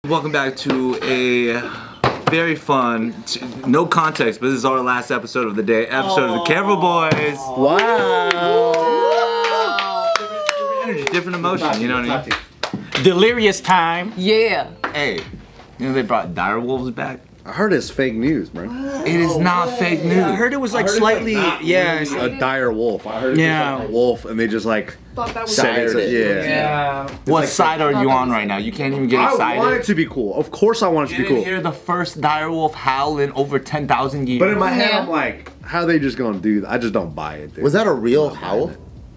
Welcome back to a very fun, no context, but this is our last episode of the day, episode of the Careful Boys. Wow. Different energy, different emotion, you know what I mean? Delirious time. Yeah. Hey, you know they brought direwolves back? I heard it's fake news, bro. It is not fake news. I heard it was like slightly, yeah. It's a dire wolf. I heard it's Yeah. like a wolf, and they just like said Dired it. it. Yeah. What side are you on right now? You can't even get excited. I want it to be cool. Of course, I want it You to be didn't cool. hear the first direwolf howl in over 10,000 years. But in my head, Yeah. I'm like, how are they just gonna do that? I just don't buy it. Dude. Was that a real howl?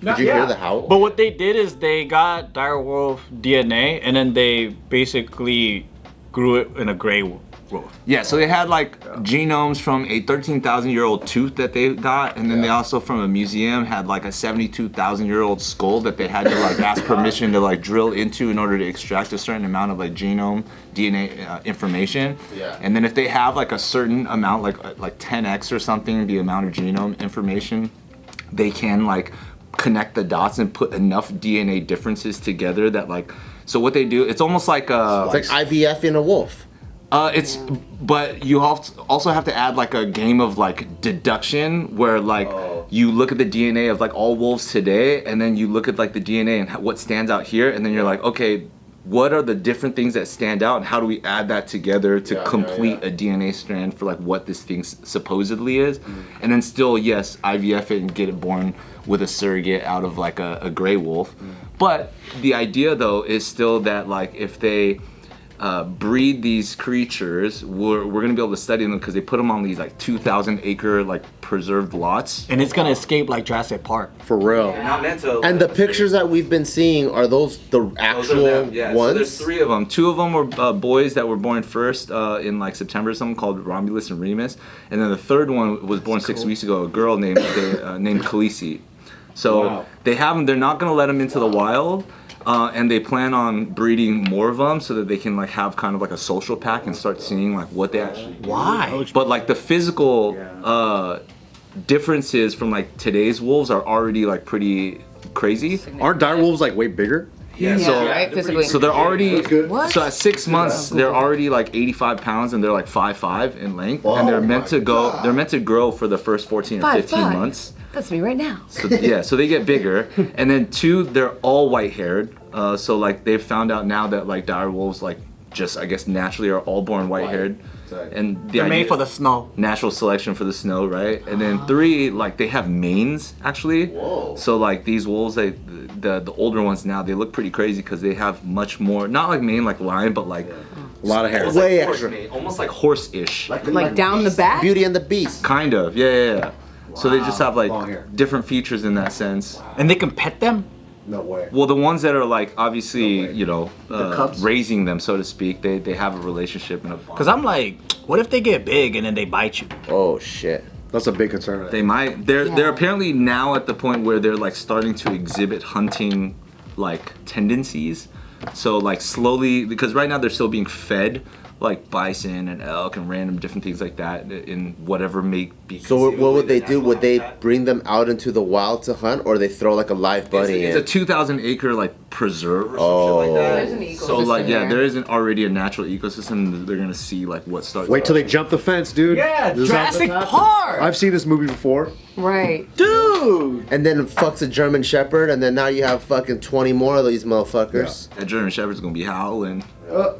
Did you hear the howl? But what they did is they got direwolf DNA and then they basically grew it in a gray wolf. Yeah, so they had like genomes from a 13,000-year-old tooth that they got, and then they also from a museum had like a 72,000-year-old skull that they had to like ask permission to like drill into in order to extract a certain amount of like genome DNA information. Yeah. And then if they have like a certain amount, like 10x or something, the amount of genome information, they can like connect the dots and put enough DNA differences together that like. So what they do, it's almost like a. It's like IVF in a wolf. But you also have to add like a game of like deduction where like you look at the DNA of like all wolves today, and then you look at like the DNA and what stands out here, and then you're like, okay, what are the different things that stand out, and how do we add that together to complete a DNA strand for like what this thing supposedly is, and then still yes, IVF it and get it born with a surrogate out of like a gray wolf, but the idea though is still that like if they breed these creatures, we're gonna be able to study them because they put them on these like 2,000-acre like preserved lots. And it's gonna escape like Jurassic Park. For real. They're not meant to. And the pictures that we've been seeing, are those the actual ones? So there's 3 of them. 2 of them were boys that were born first in like September or something, called Romulus and Remus, and then the third one was born 6 weeks ago. A girl named Khaleesi. So they have them. They're not gonna let them into the wild. And they plan on breeding more of them so that they can like have kind of like a social pack and start seeing like what they actually do. Why? But like the physical differences from like today's wolves are already like pretty crazy. Aren't dire wolves like way bigger? Yeah, Right, physically. so they're already What? so at 6 months they're already like 85 pounds and they're like 5'5" in length, and they're meant to go. They're meant to grow for the first 14 or 15 5'5". months. That's me right now. So yeah, so they get bigger, and then 2, they're all white-haired. So like they've found out now that like dire wolves like just I guess naturally are all born white-haired, and the They're idea made for the snow. natural selection for the snow, right? And then 3, like they have manes actually. Whoa. So like these wolves, the older ones now, they look pretty crazy because they have much more, not like mane like lion, but like A lot of hair. almost like Way horse extra. mane, almost like horse-ish. Like down the back? Beauty and the Beast. Kind of, yeah. So they just have Long like hair. different features in that sense. And they can pet them? No way. Well, the ones that are like obviously, you know, cubs? raising them, so to speak, they have a relationship and a bond. Because I'm like, what if they get big and then they bite you? Oh shit. That's a big concern. They might. They're apparently now at the point where they're like starting to exhibit hunting like tendencies. So like slowly, because right now they're still being fed like bison and elk and random different things like that in whatever may be. So what would they do? Would they bring them out into the wild to hunt, or they throw like a live bunny It's in? a 2,000-acre like preserve or some shit like that. There's an So like ecosystem yeah, there. there isn't already a natural ecosystem. They're gonna see like what starts. Wait till they jump the fence, dude. Yeah, This is how- Jurassic Park! I've seen this movie before. Right. Dude! And then fucks a German Shepherd, and then now you have fucking 20 more of these motherfuckers. That German Shepherd's gonna be howling. Well,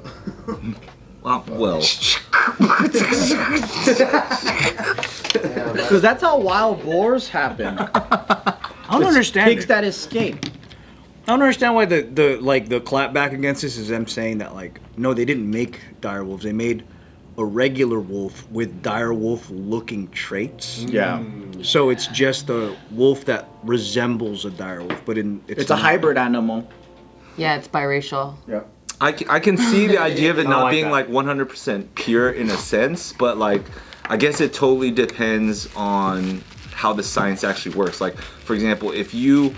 Because that's how wild boars happen. I don't understand Pigs it. that escape. I don't understand why the clap back against this is them saying that like, no, they didn't make dire wolves. They made a regular wolf with dire wolf looking traits. Yeah. So it's just a wolf that resembles a dire wolf, but It's a not. hybrid animal. Yeah, it's biracial. Yeah. I can see the idea of it I not like being that. like 100% pure in a sense, but like I guess it totally depends on how the science actually works. Like for example, if you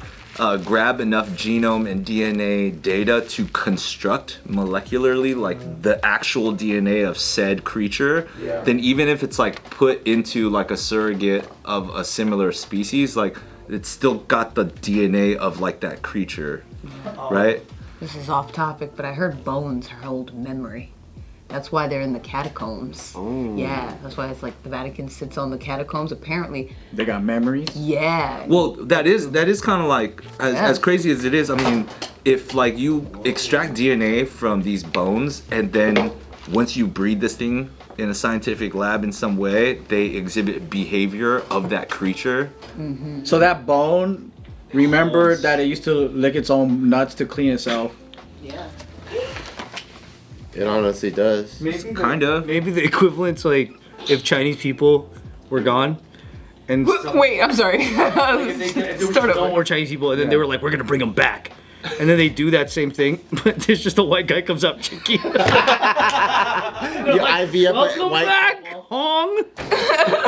grab enough genome and DNA data to construct molecularly like the actual DNA of said creature, then even if it's like put into like a surrogate of a similar species, like it's still got the DNA of like that creature, right? This is off topic, but I heard bones hold memory. That's why they're in the catacombs. Oh. Yeah, that's why it's like the Vatican sits on the catacombs. Apparently, They got memories. yeah. Well, that is kind of like as crazy as it is. I mean, if like you extract DNA from these bones and then once you breed this thing in a scientific lab in some way, they exhibit behavior of that creature. So that bone, remember that it used to lick its own nuts to clean itself. Yeah. It honestly does. Kinda. Maybe the equivalent's like if Chinese people were gone and Wait, I'm sorry. Start no over. more Chinese people, and then they were like, we're gonna bring them back. And then they do that same thing, but there's just a white guy comes out cheeky. Your IV up Welcome back, Hong.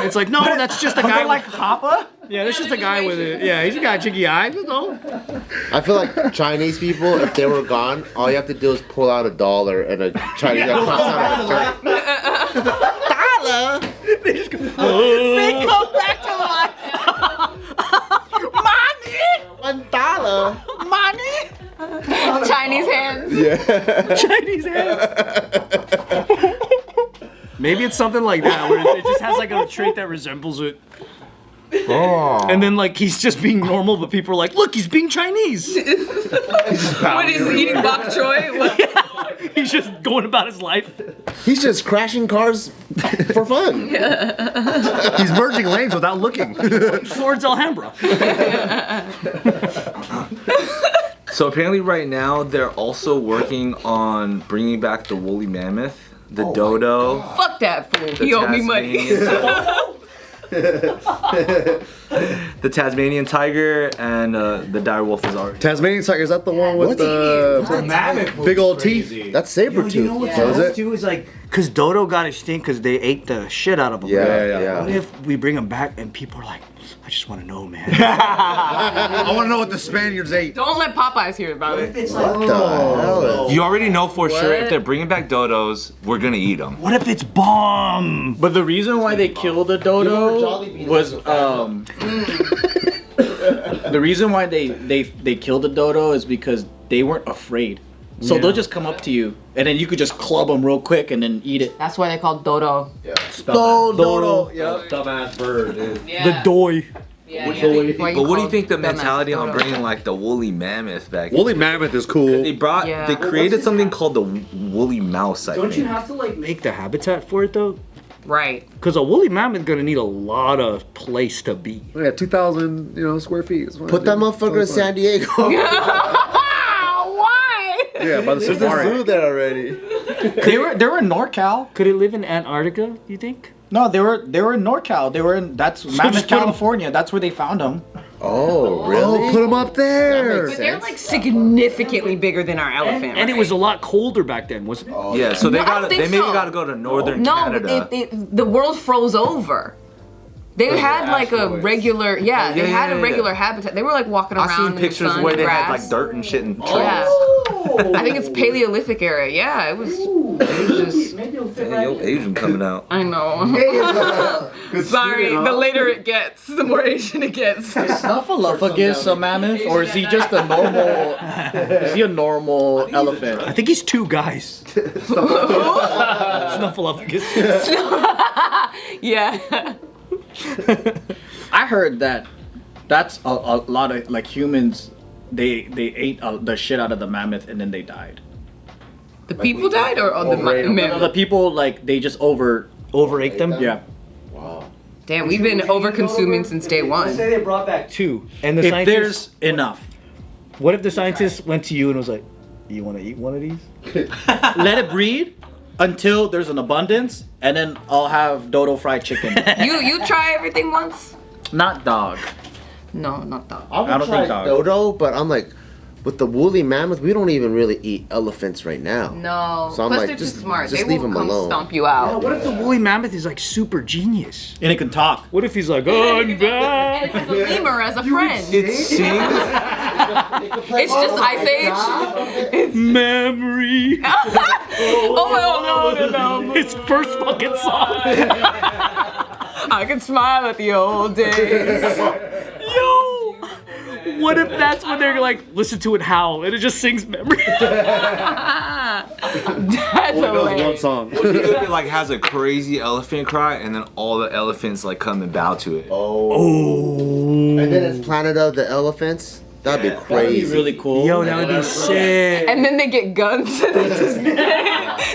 It's like, no, that's just a guy. Like Hoppa? Yeah, that's just a guy with it. Yeah, he's got cheeky eyes. That's all. I feel like Chinese people, if they were gone, all you have to do is pull out $1 and a Chinese guy pops out of a shirt. They just go, They come back to life. $1. Money. Chinese hands. Chinese hands. Maybe it's something like that, where it just has like a trait that resembles it. Oh. And then like he's just being normal, but people are like, look, he's being Chinese. What is he eating bok choy? What? He's just going about his life. He's just crashing cars for fun. He's merging lanes without looking. Towards Alhambra. So apparently right now they're also working on bringing back the woolly mammoth, the dodo, Fuck that fool. the He owed me money. the Tasmanian tiger, and the direwolf is already. Tasmanian tiger, is that the one with What? the Mammoth big old teeth? That's saber tooth. Was it? Too is like, cause Dodo got extinct because they ate the shit out of him. Yeah. What if we bring him back and people are like, I just want to know, man. I want to know what the Spaniards ate. Don't let Popeyes hear about it. It's What the hell? You already know for sure if What? they're bringing back dodos, we're gonna eat them. What if it's bomb? But the reason why they killed the dodo was the reason why they killed the dodo is because they weren't afraid. So they'll just come up to you, and then you could just club them real quick and then eat it. That's why they call Dodo. Dodo. Yep. Dumbass bird, dude. Yeah. The doy. Yeah, But what do you call think the dumbass mentality on Dodo? bringing like the woolly mammoth back? Woolly mammoth is They cool. brought, Yeah. they created something called the woolly mouse. I Don't you think. have to like make the habitat for it though? Right. Because a woolly mammoth gonna need a lot of place to be. Yeah, 2,000 square feet. Is fine, Put that dude. motherfucker in San Diego. Why? Yeah, by the There's a safari. zoo there already. They were in NorCal. Could it live in Antarctica? You think? No, they were in NorCal. They were in just Mammoth, put 'em- California. That's where they found them. Oh, really? Put them up there. But they're like significantly bigger than our elephant. And it was a lot colder back then, wasn't it? Yeah, so they No, I don't got think they maybe so. got to go to northern No, Canada. the world froze over. They had like a regular, they had a yeah. regular habitat. They were like walking around I've seen in pictures the sun, where they grass. had like dirt and shit and trees. Yeah. I think it's Paleolithic era. Yeah, it was just. Hey, yo, Asian coming out. I know. Sorry, the later it gets, the more Asian it gets. Snuffleupagus a mammoth, or is he just a normal? Is he a normal elephant? I think he's two guys. Snuffleupagus. Yeah. I heard that's a lot of like humans. They ate the shit out of the mammoth and then they died. The people died or the The mammoth? people like they just Overate them. yeah. Damn, we've been over consuming since day Let's one. say they brought back two, and the If scientists. there's enough, What if the scientist went to you and was like, "You want to eat one of these?" let it breed until there's an abundance, and then I'll have dodo fried chicken. You try everything once? Not dog. No, not that. I would I don't try think dog. dodo, but I'm like, with the woolly mammoth, we don't even really eat elephants right now. No. So I'm Plus like, they're just- too smart. just They leave will them come alone. stomp you out. What if the woolly mammoth is like super genius? And it can talk. What if he's like, "Oh, I'm And back"? it has a lemur as a friend. It seems It's just Ice Age. Memory. Oh my god, no. His first fucking song. I can smile at the old days. Yo. What if that's when they're like, listen to it howl, and it just sings memory? That's One hilarious. song. What if it like has a crazy elephant cry and then all the elephants like come and bow to it? Oh. And then it's Planet of the Elephants. That'd be That'd crazy. be really cool. Yo, that would be sick. And then they get guns and they just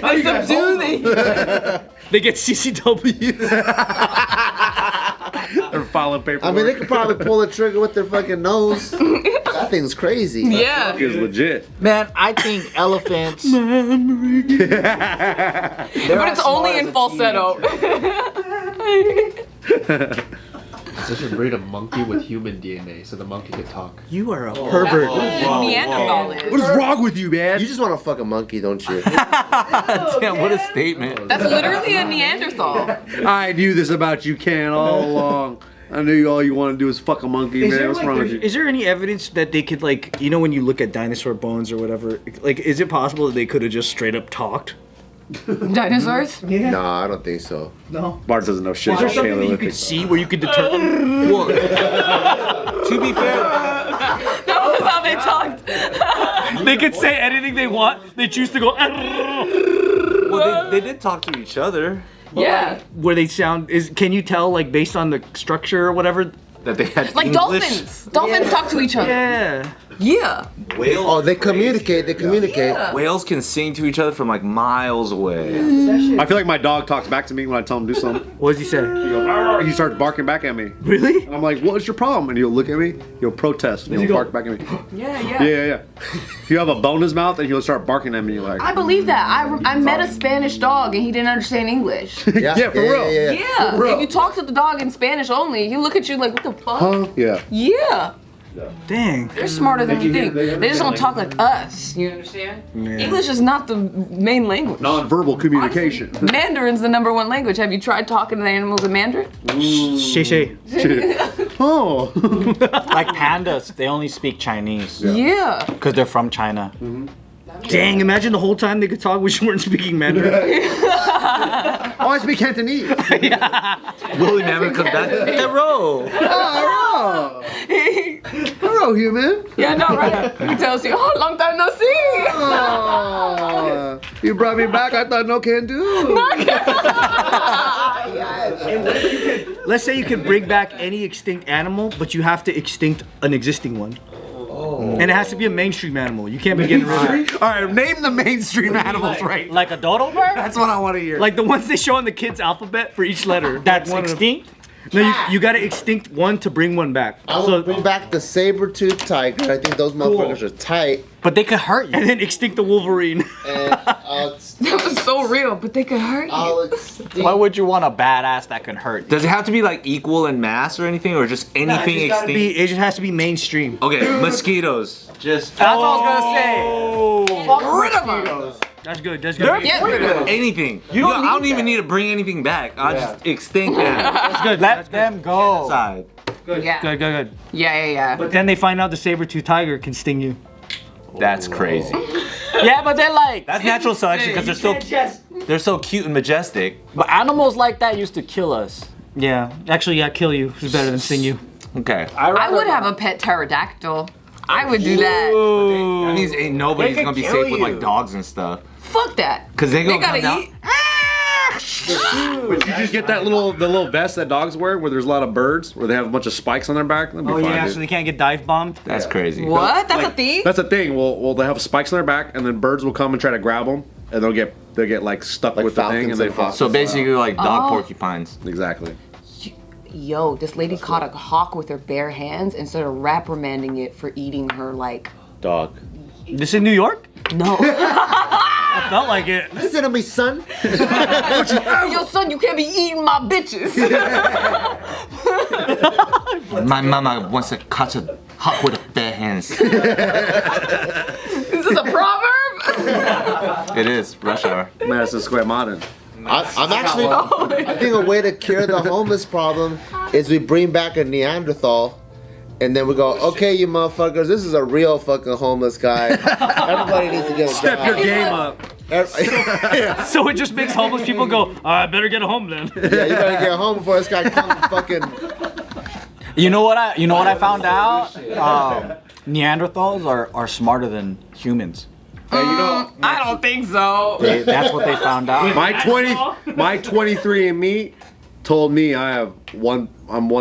they subdue the. They get CCW. They're filing paperwork. I mean, they could probably pull the trigger with their fucking nose. That thing's crazy. Yeah. It's legit. Man, I think elephants. But it's only in falsetto. They should breed a monkey with human DNA so the monkey could talk. You are a pervert. Neanderthal is. What is wrong with you, man? You just want to fuck a monkey, don't you? Damn, what a statement. That's literally a Neanderthal. I knew this about you, Ken, all along. I knew all you want to do is fuck a monkey, man. What's wrong with you? Is there any evidence that they could like, you know, when you look at dinosaur bones or whatever, like, is it possible that they could have just straight up talked? Dinosaurs? No, I don't think so. Bart doesn't know shit. Is there about something that you Paleolithic. could see where you could determine? Well, to be fair, That was how they talked. They could say anything they want. They choose to go. well, they did talk to each other. Yeah. Where they sound is? Can you tell like based on the structure or whatever? That they had Like English. dolphins. Dolphins talk to each other. Yeah. Yeah. Whales. Oh, they communicate. They communicate. Whales can sing to each other from like miles away. I feel like my dog talks back to me when I tell him to do something. What does he say? He starts barking back at me. Really? And I'm like, what's your problem? And he'll look at me, he'll protest, and he'll bark back at me. Yeah, Yeah. He'll have a bone in his mouth, and he'll start barking at me like, I believe that. I met a Spanish dog and he didn't understand English. yeah, for real. Yeah. real. If you talk to the dog in Spanish only, he'll look at you like, what the fuck? Huh? Yeah. Yeah. Dang. They're smarter than you think. They just don't talk like us. You understand? English is not the main language. Non-verbal communication. Mandarin's the #1 language. Have you tried talking to the animals in Mandarin? Shay Shay. Oh. Like pandas, they only speak Chinese Yeah. because they're from China. Dang, imagine the whole time they could talk we weren't speaking Mandarin. Oh, I speak Cantonese. Willie never comes back. Hello. Oh, hello, human. Yeah, I know, right? He tells you, oh, long time no see. Oh, you brought me back. I thought no can do. Let's say you could bring back any extinct animal, but you have to extinct an existing one. And it has to be a mainstream animal. You can't be getting rid of it. All right, name the mainstream animals right. Like a dodo bird? That's what I want to hear. Like the ones they show on the kids' alphabet for each letter. That's One of them. extinct? No, you gotta extinct one to bring one back. I would bring back the saber-toothed tiger. I think those motherfuckers are tight. But they could hurt you. And then extinct the Wolverine. And I'll That was so real, but they could hurt you. extinct. Why would you want a badass that can hurt you? Does it have to be like equal in mass or anything, or just anything extinct? It just has to be mainstream. Okay, mosquitoes. Just That's what I was gonna say. Get rid of them. That's good. That's good. Get rid of them. anything. I don't even need to bring anything back. I'll just extinct them. That's good. Let them go. Side. Yeah. Good. Yeah. But then they find out the saber-tooth tiger can sting you. That's crazy. Yeah, but they're like, That's natural selection because they're so cute and majestic. but animals like that used to kill us. Yeah. Actually, yeah, kill you is better than sting you. Okay. I would have a pet pterodactyl. I would do that. That means ain't nobody's They gonna be could safe kill with like you. dogs and stuff. Fuck that. Cause they They gonna gotta come down. eat. But you just get that little vest that dogs wear where there's a lot of birds where they have a bunch of spikes on their back. That'd be Oh fine, yeah, dude. so they can't get dive bombed. That's crazy. What? That's Like, a thing? That's a thing. Well, they have spikes on their back, and then birds will come and try to grab them, and they'll get like stuck Like with the thing, falcons and they and fall. hawks. So basically like dog Oh. porcupines. Exactly. Yo, this lady caught a hawk with her bare hands and started reprimanding it for eating her, like, Dog. This in New York? no. I felt like it. Listen to me, son. Yo, son, you can't be eating my bitches. My mama wants to catch a hawk with bare hands. Is this a proverb? It is rush hour. Madison Square Modern. I'm actually. I think a way to cure the homeless problem is we bring back a Neanderthal. And then we go, okay, you motherfuckers, this is a real fucking homeless guy. Everybody needs to get a Step your job. game up. Yeah, So it just makes homeless people go, I better get home then. you better get home before this guy comes and fucking. You know what I found out? Neanderthals are smarter than humans. Hey, you know, I don't think so. That's what they found out. my 23andMe told me I'm one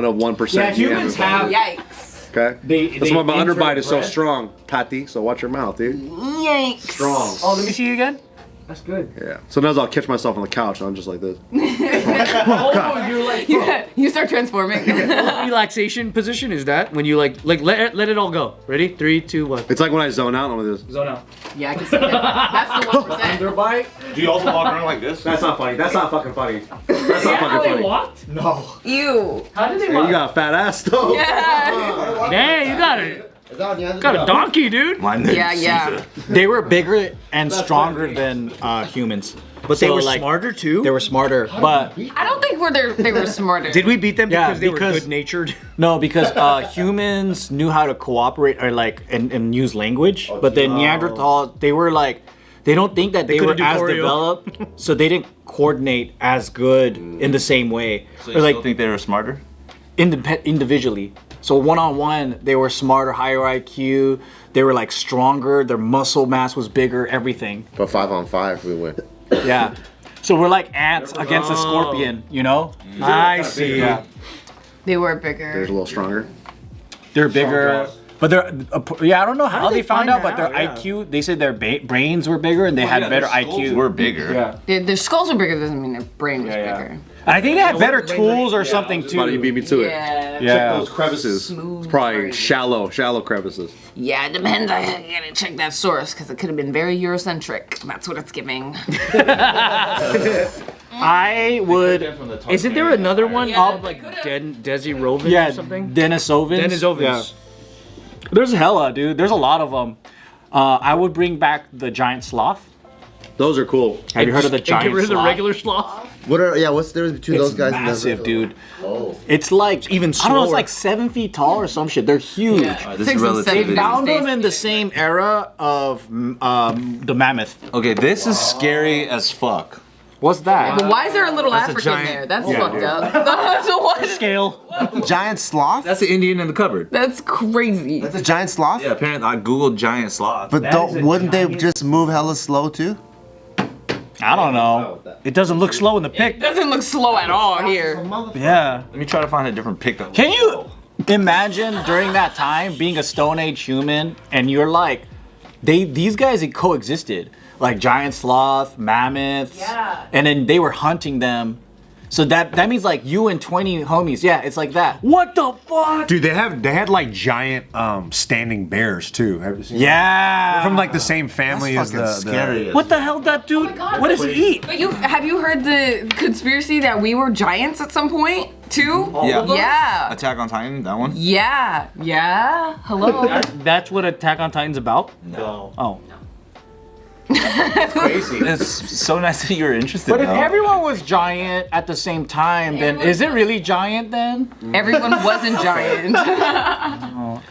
of 1%. Yeah, humans have. Yikes. Okay? They That's why my underbite is so interbred. strong, Tati. So watch your mouth, dude. Yikes. Strong. Oh, let me see you again. That's good. Yeah. Sometimes I'll catch myself on the couch and I'm just like this. Oh, you're like. You start transforming. Relaxation position is that when you like let it all go. Ready? 3, 2, 1. It's like when I zone out and I'm like this. Zone out. Yeah, I can see that. That's the 1%. Underbite. Do you also walk around like this? That's not funny. That's not fucking funny. That's not fucking funny. What? No. Ew. How did they Hey, walk? you got a fat ass though. Yeah. Hey, you got it. Is that Neanderthal? Got a donkey, dude. My name's Yeah, yeah. Caesar. They were bigger and stronger than humans. But they So, were like, smarter too. They were smarter, but I don't think they were smarter. Did we beat them Yeah, because they because- were good natured? no, because humans knew how to cooperate or like and use language, but then Neanderthal they were like they don't think that they were couldn't do as choreo. developed, so they didn't coordinate as good in the same way. So Or you like still think they were smarter? individually. So one-on-one, they were smarter, higher IQ. They were like stronger. Their muscle mass was bigger. Everything. But 5-on-5, we win. Yeah. So we're like ants against a scorpion. You know? I see. Yeah. They were There's bigger. a little stronger. They're bigger. But they're yeah, I don't know how did they they found find out, but that their out? IQ. They said their brains were bigger and they had better IQ. We're bigger. Yeah. Their skulls are bigger doesn't mean their brain was Yeah. bigger. And I think they had better tools or something too. Buddy, you beat me to it. Yeah. Yeah. Those crevices. Smooth It's probably brain. shallow crevices. Yeah, it depends. I gotta check that source because it could have been very Eurocentric. That's what it's giving. I would. Isn't there another one Yeah, called they like could've- Desi Rovin Yeah, or something? Denisovans. Denisovans. Yeah. There's hella, dude. There's a lot of them. I would bring back the giant sloth. Those are cool. Have you heard of the And giant get rid of the sloth? regular sloth. What's the difference between It's those guys massive, and the dude. It's like even I don't know. It's slower. like 7 feet tall or some shit. They're huge. This Takes is them relativity. 7 Found days. them in the same era of the mammoth. Okay, this is scary as fuck. What's that? But why is there a little That's a African giant- there? That's Yeah, fucked dude. up. So what? Scale. Giant sloth? That's the Indian in the cupboard. That's crazy. That's a giant sloth? Yeah, apparently I googled giant sloth. But wouldn't they just move hella slow too? I don't know. It doesn't look slow in the pic. Doesn't look slow at all here. Yeah. Let me try to find a different pickup. Can you imagine during that time being a Stone Age human and you're like, these guys coexisted, like giant sloth, mammoths, Yeah. and then they were hunting them. So that means like you and 20 homies, yeah, it's like that. What the fuck? Dude, they had like giant standing bears too. Have you seen Yeah. They're from like the same family as Fucking the scary. What the hell, that dude? What does he eat? But have you heard the conspiracy that we were giants at some point too? Yeah. Yeah. Attack on Titan, that one? Yeah. Yeah. Hello. That's what Attack on Titan's about? No. Oh. It's so nice that you're interested. But if though. everyone was giant at the same time, then is it really giant then? Everyone wasn't giant.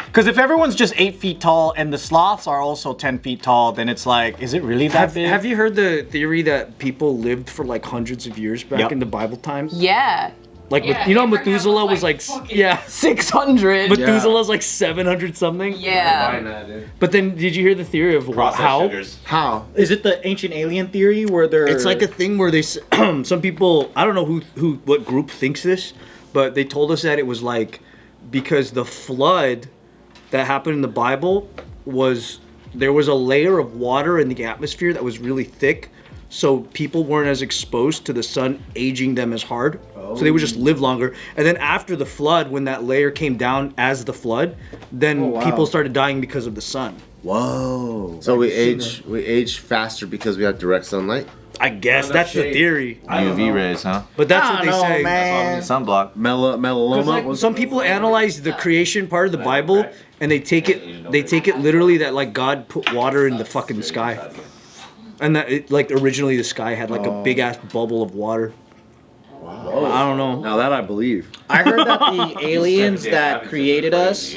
Because if everyone's just 8 feet tall and the sloths are also 10 feet tall, then it's like, is it really that big? Have you heard the theory that people lived for like hundreds of years back Yep. in the Bible times? Yeah. Like, Yeah, you know, Abraham Methuselah was was like like, fucking- yeah. 600. Methuselah's like 700 something. Yeah. But then, did you hear the theory of how? How? Is it the ancient alien theory where they're... It's like a thing where they, some people, I don't know what group thinks this, but they told us that it was like, because the flood that happened in the Bible there was a layer of water in the atmosphere that was really thick, so people weren't as exposed to the sun aging them as hard. So they would just live longer. And then after the flood, when that layer came down as the flood, then people started dying because of the sun. Whoa. So we age faster because we have direct sunlight? I guess that's the theory. UV rays, huh? But that's what they say. Sunblock. Melaloma. Like, some people analyze the creation part of the Bible and they take it literally that like God put water in the fucking sky. And that it, like originally the sky had like a big ass bubble of water. Wow. I don't know. Now that I believe. I heard that the aliens that created us,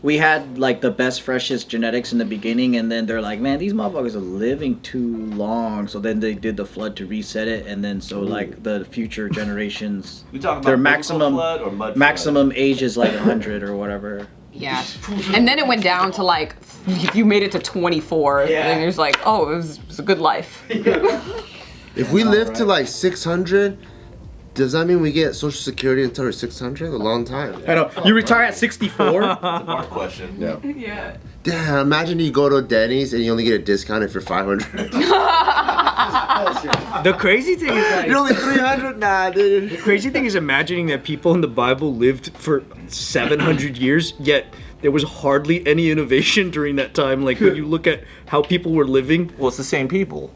we had like the best, freshest genetics in the beginning, and then they're like, man, these motherfuckers are living too long. So then they did the flood to reset it, and then so like the future generations, We talking about their biblical maximum flood or mud maximum age is like 100 or whatever. Yeah. And then it went down to like, if you made it to 24, then it was like, oh, it was a good life. If we live to like 600, does that mean we get Social Security until we're 600? A long time. I know. You retire at 64? That's a hard question. Yeah. Yeah. Damn, imagine you go to Denny's and you only get a discount if you're 500. The crazy thing is like, You're only 300? Nah, dude. the crazy thing is imagining that people in the Bible lived for 700 years, yet there was hardly any innovation during that time. Like when you look at how people were living. Well, it's the same people.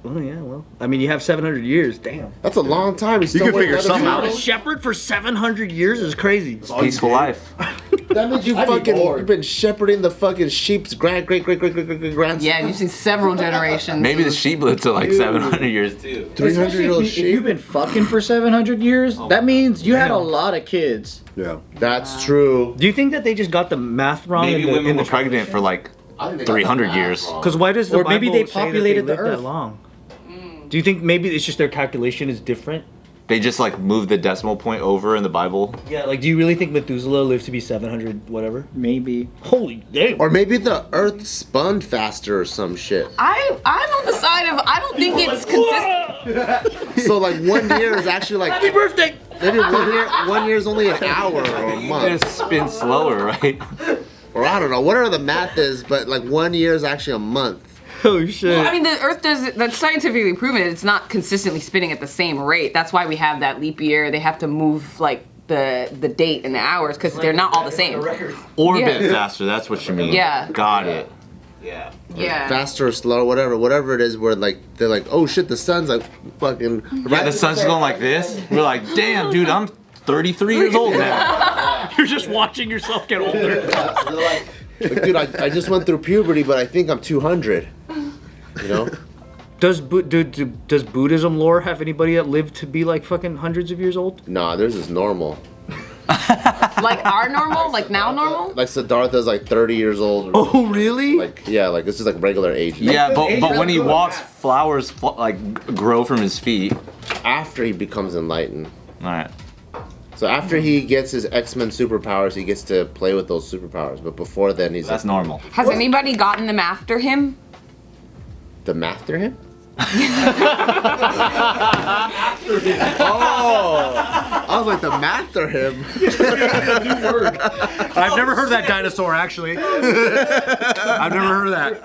Oh yeah, well, I mean, you have 700 years. Damn. That's a long time. You can figure something A out. shepherd for 700 years is crazy. Peaceful life. That means you've been shepherding the fucking sheep's great grandson. Yeah, you've seen several generations. Maybe the sheep lived to like 700 years too. 300-year-old If you've sheep. been fucking for 700 years, that means you had a lot of kids. Yeah. That's true. Do you think that they just got the math wrong? Maybe in the, women were pregnant for like 300 years. Because why does the Or maybe Bible they say that populated the lived that earth. long? Do you think maybe it's just their calculation is different? They just like moved the decimal point over in the Bible. Yeah, like do you really think Methuselah lived to be 700 whatever? Maybe. Holy damn. Or maybe the earth spun faster or some shit. I'm on the side of, I don't think it's consistent. So like 1 year is actually like Happy birthday! maybe 1 year is only an hour or a It month. just spins slower, right? Or I don't know, whatever the math is, but like 1 year is actually a month. Oh shit. Well, I mean, the Earth does, that's scientifically proven, it's not consistently spinning at the same rate. That's why we have that leap year. They have to move like the date and the hours because they're not all the same. Orbit Yeah. faster, that's what you mean. Yeah. Got it. Yeah. Yeah. Faster or slower, whatever it is, where like they're like, oh shit, the sun's like fucking. Yeah, the sun's going like this. We're like, damn, dude, I'm 33 years old now. You're just watching yourself get older. Like, dude, I just went through puberty, but I think I'm 200. You know? Does Buddhism lore have anybody that lived to be like fucking hundreds of years old? Nah, theirs is normal. Like our normal? Like now normal? Like Siddhartha's like 30 years old. Oh really? Like yeah, like this is like regular age. Yeah, but when he walks, flowers like grow from his feet. After he becomes enlightened. All right. So after he gets his X-Men superpowers, he gets to play with those superpowers. But before then, he's That's like, normal. Has anybody gotten them after him? the master him? Oh, I was like the master him. I've never heard of that dinosaur, actually. I've never heard of that.